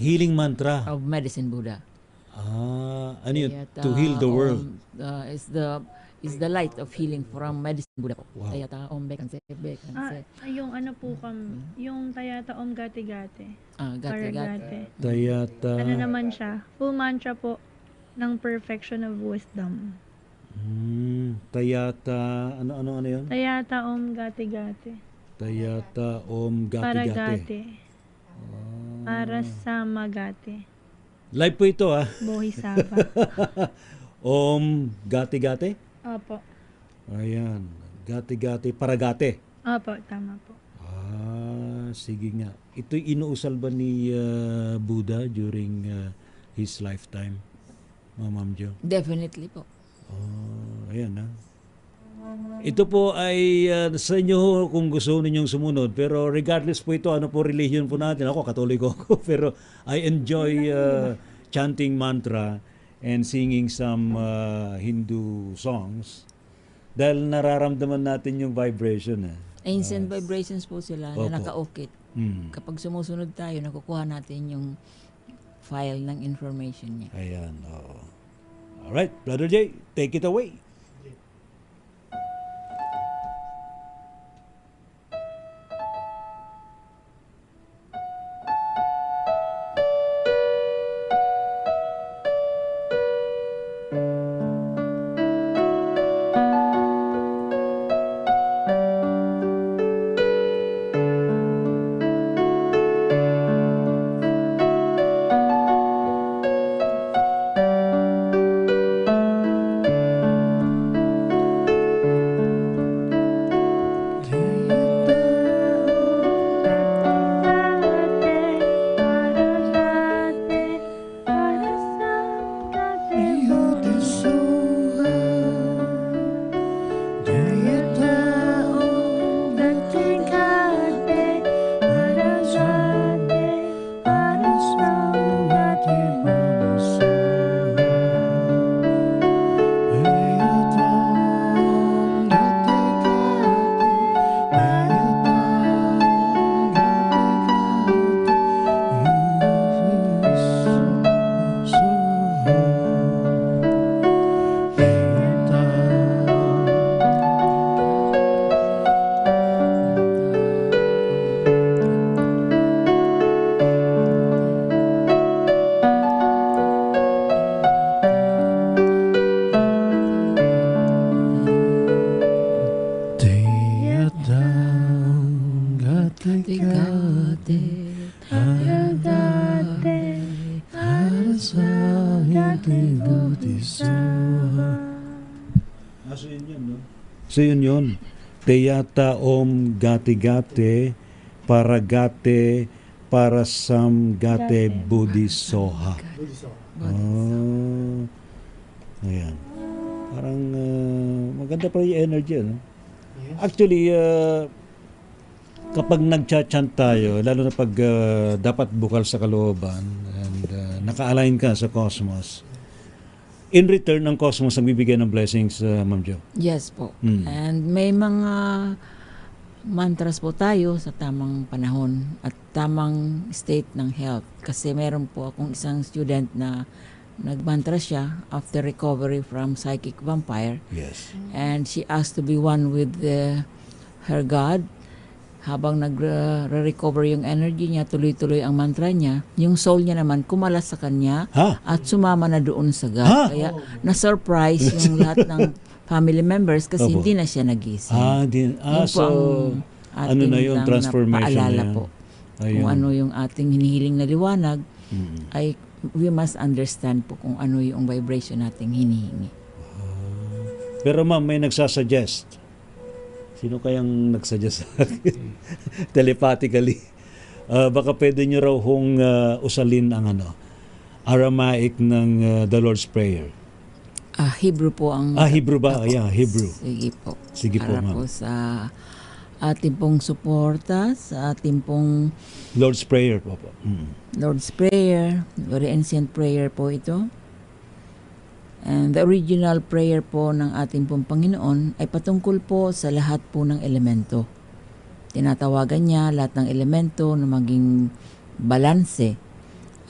healing mantra. of Medicine Buddha. Ano yun? Tayata To heal the world. Is the light of healing from Medicine Buddha po. Wow. Tayata Om Bekanse Bekanse. Yung ano po yung Tayata Om Gati Gati. Gati Paragate. Tayata. Ano naman siya? Full mantra po ng perfection of wisdom. Tayata. Ano yun? Tayata Om Gati Gati. Tayata Om Gati Gati. Paragate. Para sa Magate. Live po ito Bodhisattva. Om Gati Gati. Opo. Ayan. Gati Gati. Paragate. Opo, tama po. Sige nga. Ito'y inuusal ba ni Buddha during his lifetime, Ma'am Jo? Definitely po. Ayan Ito po ay sa inyo kung gusto ninyong sumunod. Pero regardless po ito, ano po religion po natin. Ako, Katoliko ako. Pero I enjoy chanting mantra and singing some Hindu songs. Dahil nararamdaman natin yung vibration. Ancient vibrations po sila Opo. na nakaukit. Kapag sumusunod tayo, nakukuha natin yung file ng information niya. Ayan. Alright, Brother Jay, take it away. So yun. Teyata Om Gati Gate Paragate Parasam Gate Bodhisoha. Ayan. Parang maganda pa yung energy. Actually, kapag nag-chant tayo, lalo na pag dapat bukal sa kalooban and naka-align ka sa cosmos, in return, ang cosmos ang bibigyan ng blessings, Ma'am Jo. Yes po. And may mga mantras po tayo sa tamang panahon at tamang state ng health. Kasi meron po akong isang student na nagmantra siya after recovery from psychic vampire. Yes. And she asked to be one with her God. Habang nagre-recover yung energy niya, tuloy-tuloy ang mantra niya, yung soul niya naman kumalas sa kanya at sumama na doon sa God. Kaya na-surprise yung lahat ng family members kasi hindi na siya nagising. So, ano na yung transformation na yun? Po. Kung ano yung ating hinihiling na liwanag, ay we must understand po kung ano yung vibration nating hinihingi. Pero ma'am, may nagsasuggest. Sino kayang nagsuggest sa akin? Telepathically. Baka pwede nyo raw hong usalin ang Aramaic ng the Lord's Prayer. Hebrew po ang... Hebrew ba? Yeah, Hebrew. Sige po. Sige po, para ma'am. Po sa ating pong suporta, sa ating pong... Lord's Prayer po. Lord's Prayer, very ancient prayer po ito. And the original prayer po ng ating pong Panginoon ay patungkol po sa lahat po ng elemento. Tinatawagan niya lahat ng elemento na maging balanse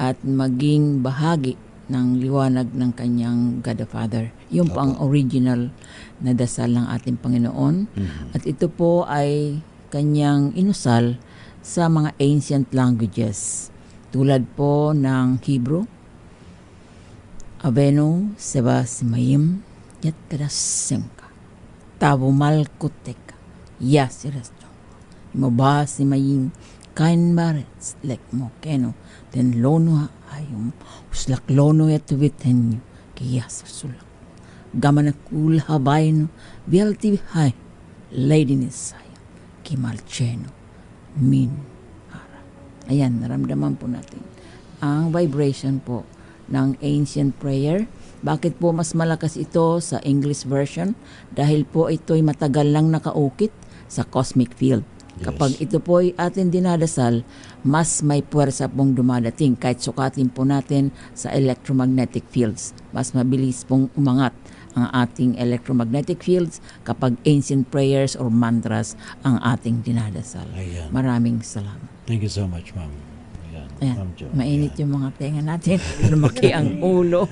at maging bahagi ng liwanag ng kanyang God the Father. Yun po ang original na dasal ng ating Panginoon. At ito po ay kanyang inusal sa mga ancient languages. Tulad po ng Hebrew, Avenu Seba Simayim Yat Kadasenka Tabo Malkuteka Yasirasto Moba Simayim Kain Barets Lek Mokeno Den Lono Ayum Uslak Lono Yatuwitenyo Kiyasasulang Gamanakul Habayno Vialti Hay Lady Nisaya Kimalcheno Min Hara. Ayan, naramdaman po natin ang vibration po ng ancient prayer. Bakit po mas malakas ito sa English version? Dahil po ito'y matagal lang nakaukit sa cosmic field. Kapag ito po ay ating dinadasal, mas may puwersa pong dumadating. Kahit sukatin po natin sa electromagnetic fields, mas mabilis pong umangat ang ating electromagnetic fields kapag ancient prayers or mantras ang ating dinadasal. Ayan. Maraming salamat. Thank you so much, ma'am. Ayan, Ayan. Ma'am Jo. Mainit yung mga tenga natin. Lumaki ang ulo.